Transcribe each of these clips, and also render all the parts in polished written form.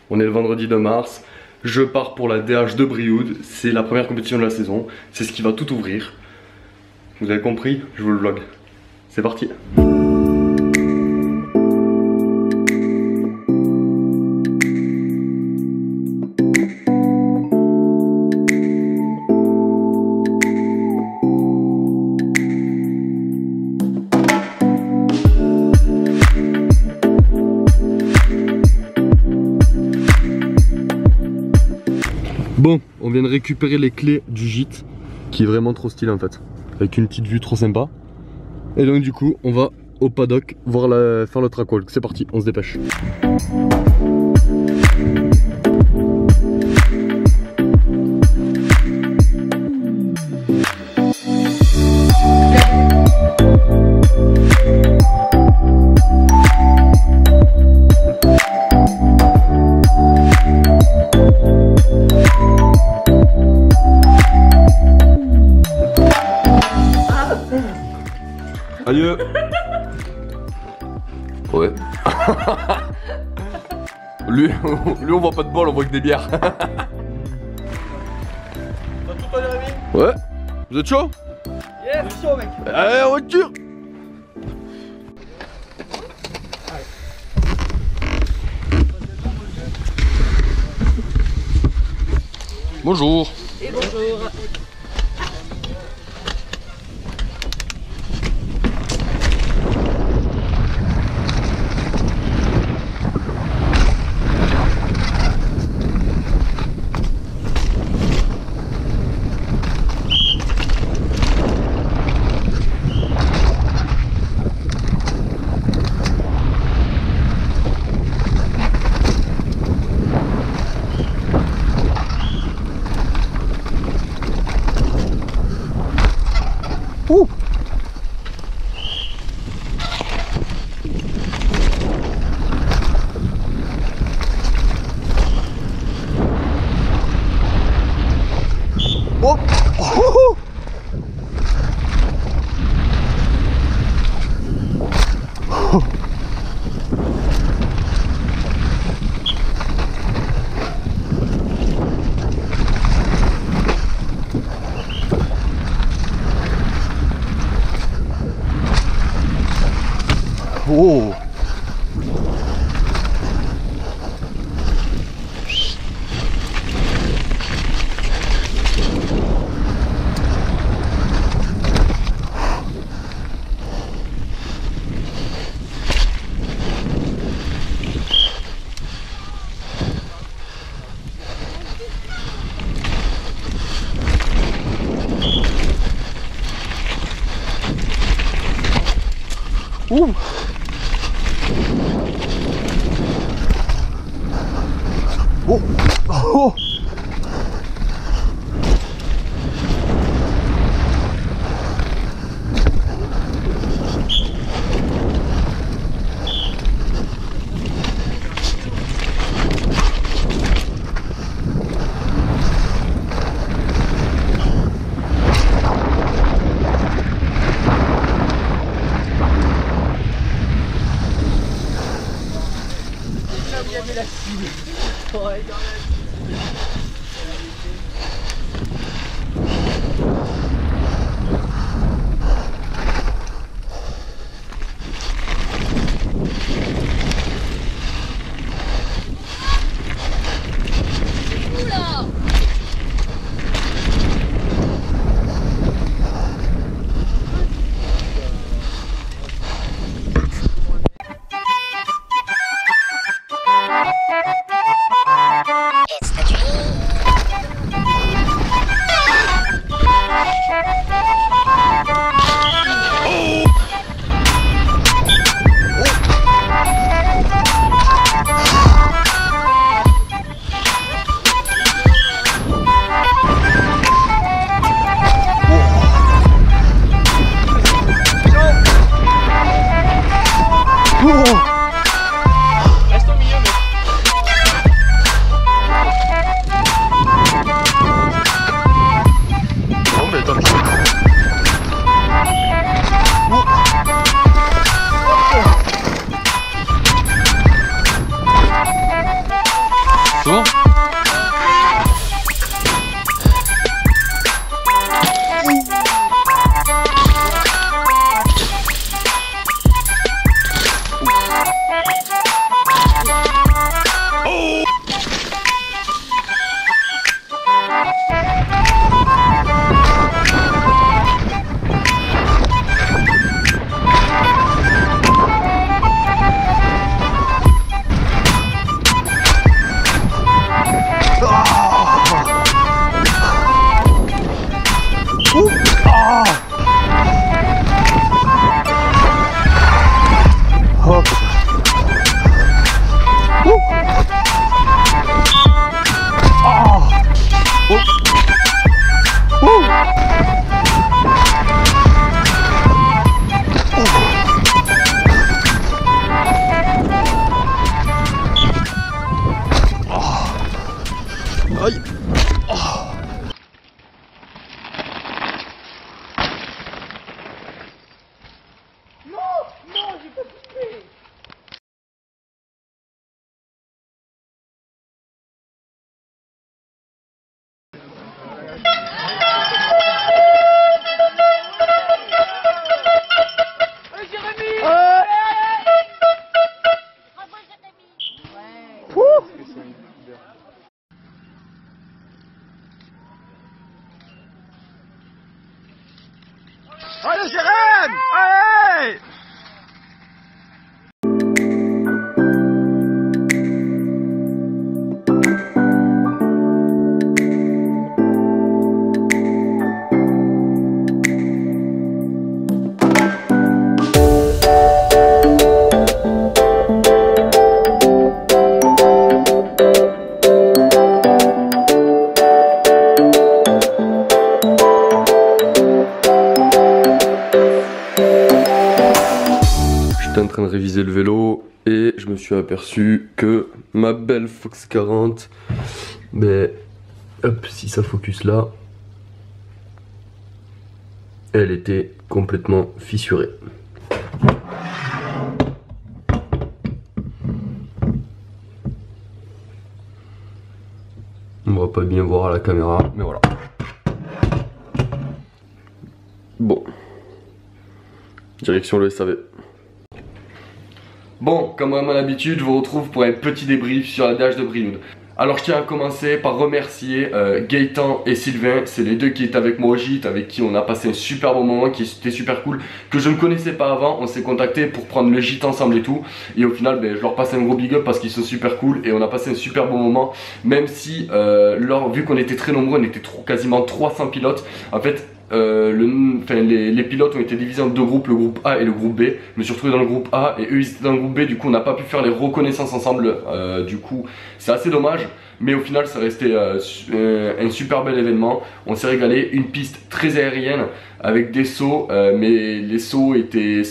On est le vendredi 2 mars. Je pars pour la DH de Brioude. C'est la première compétition de la saison. C'est ce qui va tout ouvrir. Vous avez compris? Je vous le vlog. C'est parti. Bon, on vient de récupérer les clés du gîte, qui est vraiment trop stylé en fait, avec une petite vue trop sympa. Et donc du coup, on va au paddock voir faire le track walk. C'est parti, on se dépêche. Adieu. Ouais. lui on voit pas de bol, on voit que des bières. T'as tout pas Jérémy? Ouais. Vous êtes chaud? Yes, chaud mec. Allez, en voiture. Bonjour. Et bonjour. Ouh. Oh. Oh. Oh. Oh. Ouh. Oh. Oh. It's the dream. bon? Aïe. Allez, Jérém! Allez! J'étais en train de réviser le vélo et je me suis aperçu que ma belle Fox 40, ben, hop, si ça focus là, elle était complètement fissurée. On va pas bien voir à la caméra, mais voilà. Bon, direction le SAV. Bon, comme à mon habitude, je vous retrouve pour un petit débrief sur la DH de Brioude. Alors je tiens à commencer par remercier Gaëtan et Sylvain, c'est les deux qui étaient avec moi au gîte, avec qui on a passé un super bon moment, qui était super cool, que je ne connaissais pas avant. On s'est contacté pour prendre le gîte ensemble et tout, et au final ben, je leur passe un gros big up parce qu'ils sont super cool et on a passé un super bon moment, même si vu qu'on était très nombreux, on était quasiment 300 pilotes, en fait les pilotes ont été divisés en deux groupes, le groupe A et le groupe B. Je me suis retrouvé dans le groupe A et eux ils étaient dans le groupe B, du coup on n'a pas pu faire les reconnaissances ensemble, du coup c'est assez dommage, mais au final ça restait un super bel événement. On s'est régalé, une piste très aérienne avec des sauts, mais les sauts étaient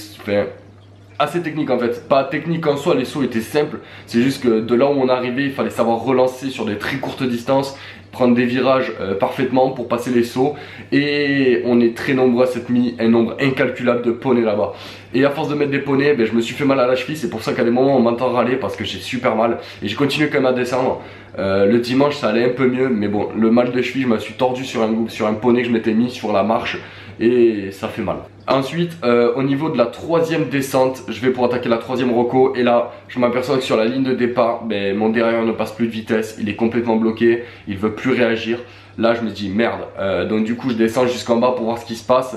assez techniques en fait, pas techniques en soi, les sauts étaient simples, c'est juste que de là où on arrivait il fallait savoir relancer sur des très courtes distances, prendre des virages parfaitement pour passer les sauts, et on est très nombreux à s'être mis un nombre incalculable de poneys là-bas. Et à force de mettre des poneys, ben, je me suis fait mal à la cheville, c'est pour ça qu'à des moments on m'entend râler parce que j'ai super mal, et j'ai continué quand même à descendre. Le dimanche ça allait un peu mieux, mais bon, le mal de cheville, je me suis tordu sur un poney que je m'étais mis sur la marche, et ça fait mal. Ensuite, au niveau de la troisième descente, je vais pour attaquer la troisième reco, et là je m'aperçois que sur la ligne de départ, ben, mon dérailleur ne passe plus de vitesse, il est complètement bloqué, il veut plus réagir. Là je me dis merde, donc du coup je descends jusqu'en bas pour voir ce qui se passe.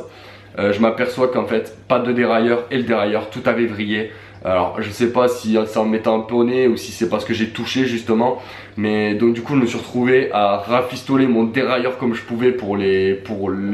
Je m'aperçois qu'en fait pas de dérailleur, et le dérailleur tout avait vrillé. Alors je sais pas si c'est en mettant un poney ou si c'est parce que j'ai touché justement, mais donc du coup je me suis retrouvé à rafistoler mon dérailleur comme je pouvais pour les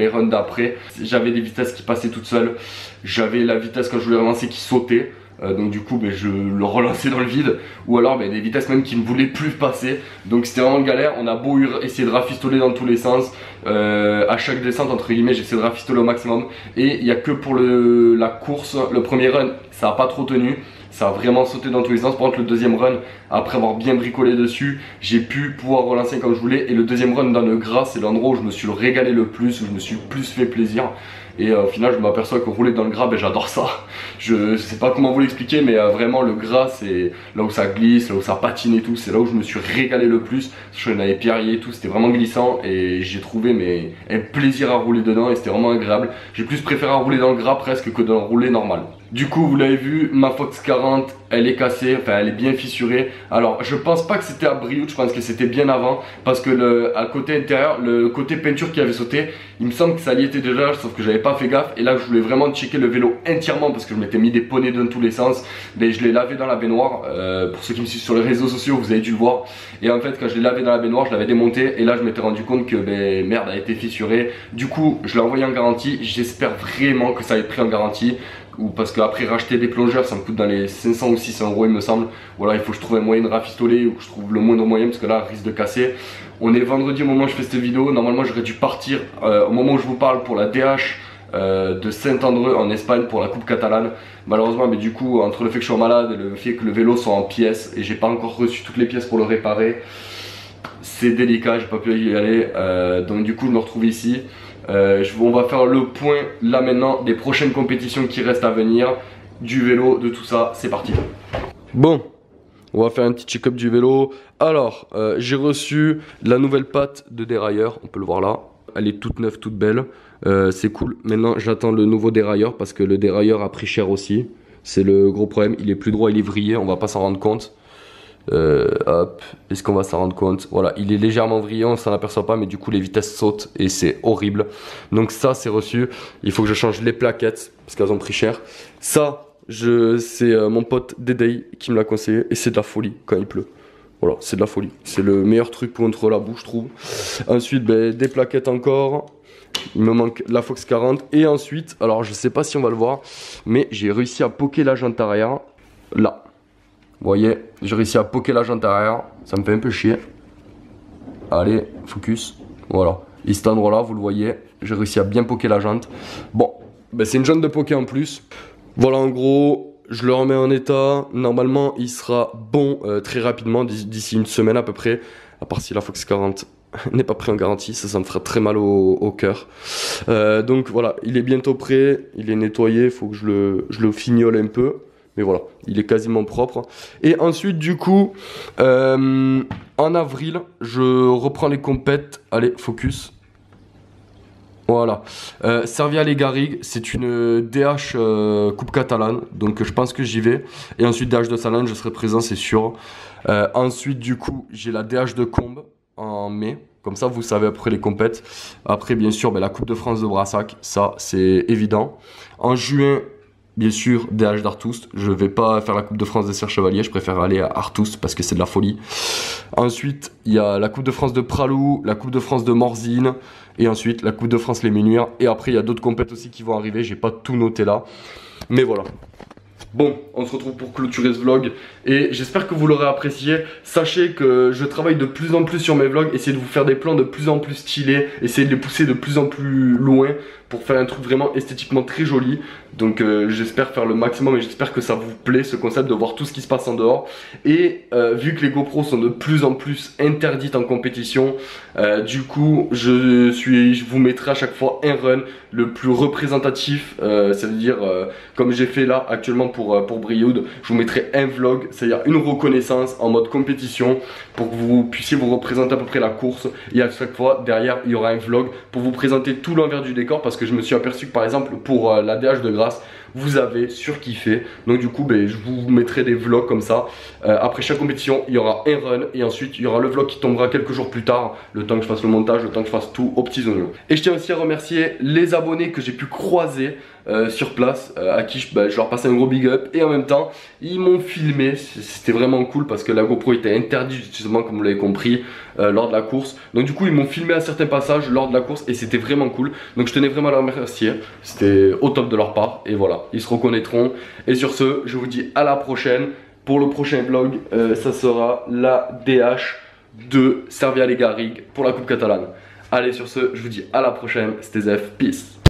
runs d'après. J'avais des vitesses qui passaient toutes seules, j'avais la vitesse quand je voulais relancer qui sautait, donc du coup ben, je le relançais dans le vide, ou alors ben, des vitesses même qui ne voulaient plus passer, donc c'était vraiment galère. On a beau essayer de rafistoler dans tous les sens, à chaque descente entre guillemets j'essaie de rafistoler au maximum, et il n'y a que pour la course, le premier run ça n'a pas trop tenu, ça a vraiment sauté dans tous les sens. Par contre le deuxième run, après avoir bien bricolé dessus, j'ai pu pouvoir relancer comme je voulais, et le deuxième run dans le gras c'est l'endroit où je me suis régalé le plus, où je me suis le plus fait plaisir. et au final je m'aperçois que rouler dans le gras, ben, j'adore ça. Je sais pas comment vous l'expliquer, mais vraiment le gras c'est là où ça glisse, là où ça patine et tout, c'est là où je me suis régalé le plus. Je n'avais pierrier et tout, c'était vraiment glissant et j'ai trouvé un plaisir à rouler dedans et c'était vraiment agréable. J'ai plus préféré à rouler dans le gras presque que dans le rouler normal. Du coup vous l'avez vu, ma Fox 40 elle est cassée, enfin elle est bien fissurée. Alors je pense pas que c'était à Brioude, je pense que c'était bien avant, parce que à côté intérieur, le côté peinture qui avait sauté, il me semble que ça y était déjà, sauf que j'avais pas fait gaffe. Et là je voulais vraiment checker le vélo entièrement parce que je m'étais mis des poneys dans tous les sens. Mais je l'ai lavé dans la baignoire, pour ceux qui me suivent sur les réseaux sociaux vous avez dû le voir. Et en fait quand je l'ai lavé dans la baignoire, je l'avais démonté et là je m'étais rendu compte que ben, merde, elle a été fissurée. Du coup je l'ai envoyé en garantie, j'espère vraiment que ça va être pris en garantie. Ou parce qu'après racheter des plongeurs ça me coûte dans les 500 ou 600 € il me semble. Ou alors il faut que je trouve un moyen de rafistoler ou que je trouve le moindre moyen parce que là risque de casser. On est vendredi au moment où je fais cette vidéo, normalement j'aurais dû partir au moment où je vous parle pour la DH de Saint-Andreu en Espagne pour la coupe catalane. Malheureusement mais du coup entre le fait que je sois malade et le fait que le vélo soit en pièces et j'ai pas encore reçu toutes les pièces pour le réparer, c'est délicat, j'ai pas pu y aller, donc du coup je me retrouve ici. On va faire le point là maintenant des prochaines compétitions qui restent à venir, du vélo, de tout ça, c'est parti. Bon, on va faire un petit check-up du vélo. Alors, j'ai reçu la nouvelle patte de dérailleur, on peut le voir là. Elle est toute neuve, toute belle, c'est cool. Maintenant j'attends le nouveau dérailleur parce que le dérailleur a pris cher aussi. C'est le gros problème, il est plus droit, il est vrillé, on va pas s'en rendre compte. Hop, est-ce qu'on va s'en rendre compte? Voilà, il est légèrement vrillé, on s'en aperçoit pas, mais du coup les vitesses sautent et c'est horrible. Donc ça c'est reçu, il faut que je change les plaquettes parce qu'elles ont pris cher. Ça, c'est mon pote Dédé qui me l'a conseillé et c'est de la folie quand il pleut. Voilà, c'est de la folie, c'est le meilleur truc contre la boue je trouve. Ensuite, ben, des plaquettes encore. Il me manque la Fox 40 et ensuite, alors je sais pas si on va le voir, mais j'ai réussi à poker la jante arrière là. Vous voyez, j'ai réussi à poker la jante arrière, ça me fait un peu chier. Allez, focus, voilà. Et cet endroit là, vous le voyez, j'ai réussi à bien poker la jante. Bon, ben c'est une jante de poker en plus. Voilà en gros, je le remets en état. Normalement, il sera bon très rapidement, d'ici une semaine à peu près. À part si la Fox 40 n'est pas pris en garantie, ça me fera très mal au cœur. Donc voilà, il est bientôt prêt, il est nettoyé, il faut que je le fignole un peu. Mais voilà, il est quasiment propre. Et ensuite, du coup, en avril, je reprends les compètes. Allez, focus. Voilà. Servia les Garrigues, c'est une DH Coupe Catalane. Donc, je pense que j'y vais. Et ensuite, DH de Salon, je serai présent, c'est sûr. Ensuite, du coup, j'ai la DH de Combes en mai. Comme ça, vous savez après les compètes. Après, bien sûr, ben, la Coupe de France de Brassac. Ça, c'est évident. En juin, bien sûr, DH d'Artoust. Je vais pas faire la Coupe de France des Serres Chevaliers, je préfère aller à Artoust parce que c'est de la folie. Ensuite, il y a la Coupe de France de Pralou, la Coupe de France de Morzine, et ensuite la Coupe de France Les Ménuires. Et après, il y a d'autres compètes aussi qui vont arriver, j'ai pas tout noté là. Mais voilà. Bon, on se retrouve pour clôturer ce vlog et j'espère que vous l'aurez apprécié. Sachez que je travaille de plus en plus sur mes vlogs, essayer de vous faire des plans de plus en plus stylés, essayer de les pousser de plus en plus loin pour faire un truc vraiment esthétiquement très joli. Donc j'espère faire le maximum et j'espère que ça vous plaît ce concept de voir tout ce qui se passe en dehors. Et vu que les GoPros sont de plus en plus interdites en compétition, du coup je vous mettrai à chaque fois un run le plus représentatif, ça veut dire comme j'ai fait là actuellement pour Brioude, je vous mettrai un vlog, c'est-à-dire une reconnaissance en mode compétition pour que vous puissiez vous représenter à peu près la course. Et à chaque fois derrière il y aura un vlog pour vous présenter tout l'envers du décor parce que je me suis aperçu que par exemple pour la DH de Grasse vous avez surkiffé. Donc du coup je vous mettrai des vlogs comme ça. Après chaque compétition il y aura un run et ensuite il y aura le vlog qui tombera quelques jours plus tard, le temps que je fasse le montage, le temps que je fasse tout aux petits oignons. Et je tiens aussi à remercier les abonnés que j'ai pu croiser sur place, à qui je leur passe un gros big up. Et en même temps ils m'ont filmé, c'était vraiment cool parce que la GoPro était interdite justement comme vous l'avez compris lors de la course. Donc du coup ils m'ont filmé à certains passages lors de la course et c'était vraiment cool. Donc je tenais vraiment à les remercier, c'était au top de leur part. Et voilà, ils se reconnaîtront. Et sur ce, je vous dis à la prochaine. Pour le prochain vlog, ça sera la DH de Servia les Garrigues pour la Coupe catalane. Allez, sur ce, je vous dis à la prochaine. C'était Zef, peace.